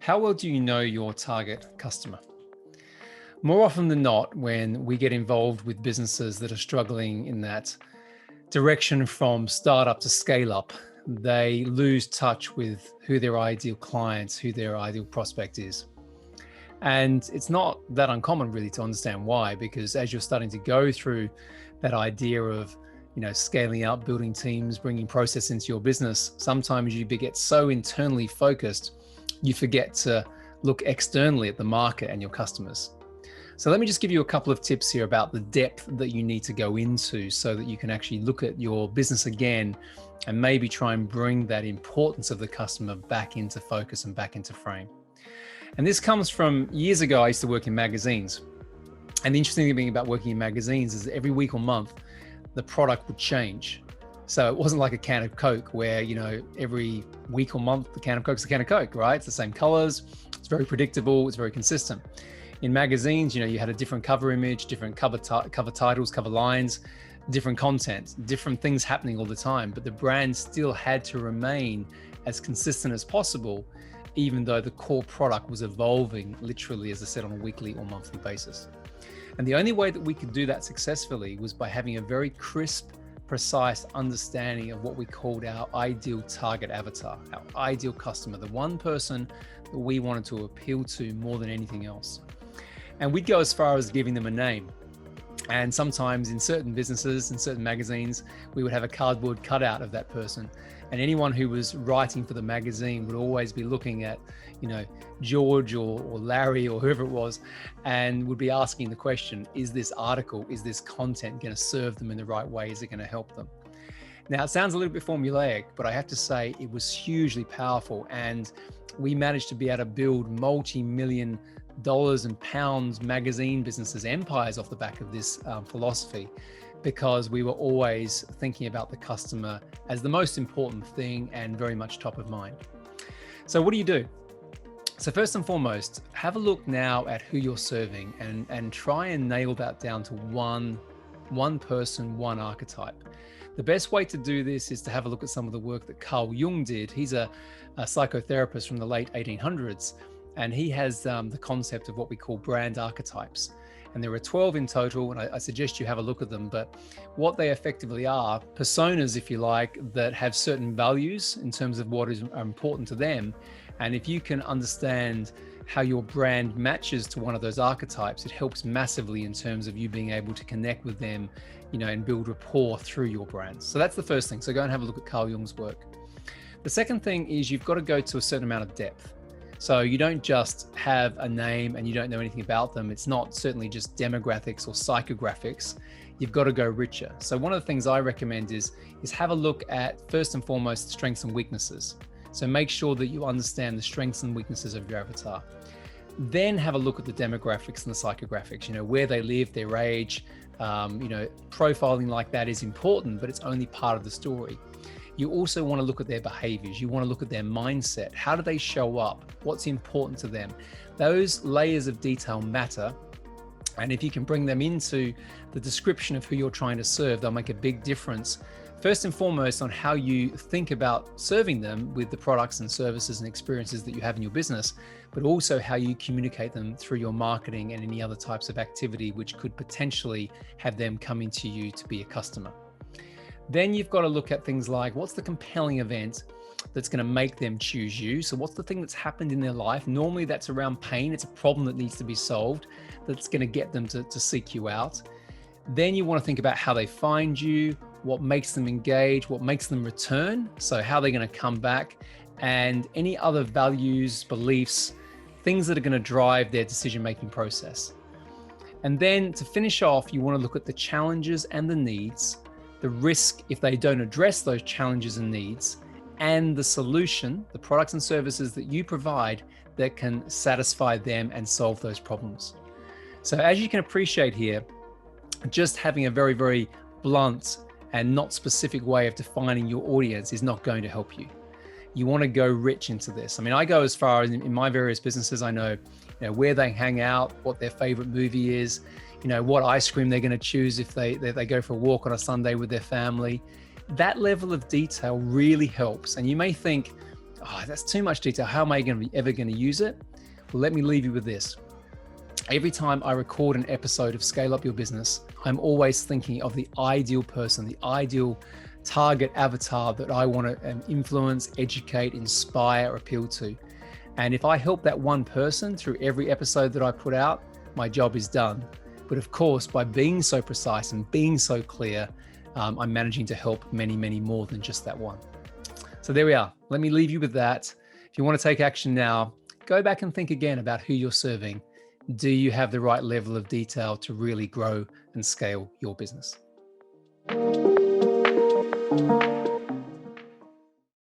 How well do you know your target customer? More often than not, when we get involved with businesses that are struggling in that direction from startup to scale up, they lose touch with who their ideal clients, who their ideal prospect is. And it's not that uncommon really to understand why, because as you're starting to go through that idea of scaling up, building teams, bringing process into your business, sometimes you get so internally focused, you forget to look externally at the market and your customers. So let me just give you a couple of tips here about the depth that you need to go into so that you can actually look at your business again and maybe try and bring that importance of the customer back into focus and back into frame. And this comes from years ago. I used to work in magazines. And the interesting thing about working in magazines is that every week or month, the product would change. So it wasn't like a can of Coke where, every week or month, the can of Coke's a can of Coke, right? It's the same colors. It's very predictable. It's very consistent. In magazines, you had a different cover image, different cover titles, cover lines, different content, different things happening all the time. But the brand still had to remain as consistent as possible, even though the core product was evolving literally, as I said, on a weekly or monthly basis. And the only way that we could do that successfully was by having a very crisp, precise understanding of what we called our ideal target avatar, our ideal customer, the one person that we wanted to appeal to more than anything else. And we'd go as far as giving them a name. And sometimes in certain businesses, in certain magazines, we would have a cardboard cutout of that person. And anyone who was writing for the magazine would always be looking at, George or Larry or whoever it was, and would be asking the question, is this article, is this content going to serve them in the right way? Is it going to help them? Now, it sounds a little bit formulaic, but I have to say it was hugely powerful. And we managed to be able to build multi-million dollars and pounds magazine businesses, empires off the back of this philosophy, because we were always thinking about the customer as the most important thing and very much top of mind. So what do you do? So first and foremost, have a look now at who you're serving and try and nail that down to one person, one archetype. The best way to do this is to have a look at some of the work that Carl Jung did. He's a psychotherapist from the late 1800s. And he has the concept of what we call brand archetypes. And there are 12 in total, and I suggest you have a look at them. But what they effectively are, personas, if you like, that have certain values in terms of what is important to them. And if you can understand how your brand matches to one of those archetypes, it helps massively in terms of you being able to connect with them, and build rapport through your brand. So that's the first thing. So go and have a look at Carl Jung's work. The second thing is you've got to go to a certain amount of depth. So you don't just have a name and you don't know anything about them. It's not certainly just demographics or psychographics. You've got to go richer. So one of the things I recommend is have a look at, first and foremost, strengths and weaknesses. So make sure that you understand the strengths and weaknesses of your avatar. Then have a look at the demographics and the psychographics, where they live, their age. Profiling like that is important, but it's only part of the story. You also want to look at their behaviors. You want to look at their mindset. How do they show up? What's important to them? Those layers of detail matter. And if you can bring them into the description of who you're trying to serve, they'll make a big difference. First and foremost, on how you think about serving them with the products and services and experiences that you have in your business, but also how you communicate them through your marketing and any other types of activity which could potentially have them coming to you to be a customer. Then you've got to look at things like, what's the compelling event that's going to make them choose you? So what's the thing that's happened in their life? Normally that's around pain. It's a problem that needs to be solved that's going to get them to seek you out. Then you want to think about how they find you, what makes them engage, what makes them return. So how they're going to come back, and any other values, beliefs, things that are going to drive their decision-making process. And then to finish off, you want to look at the challenges and the needs, the risk if they don't address those challenges and needs, and the solution, the products and services that you provide that can satisfy them and solve those problems. So as you can appreciate here, just having a very, very blunt and not specific way of defining your audience is not going to help you. You want to go rich into this. I mean, I go as far as in my various businesses, I know, where they hang out, what their favorite movie is, what ice cream they're going to choose if they go for a walk on a Sunday with their family. That level of detail really helps. And you may think, Oh, that's too much detail. How am I ever going to use it? Well, let me leave you with this. Every time I record an episode of Scale Up Your Business, I'm always thinking of the ideal person, the ideal target avatar that I want to influence, educate, inspire, appeal to. And if I help that one person through every episode that I put out, my job is done. But of course, by being so precise and being so clear, I'm managing to help many, many more than just that one. So there we are. Let me leave you with that. If you want to take action now, go back and think again about who you're serving. Do you have the right level of detail to really grow and scale your business?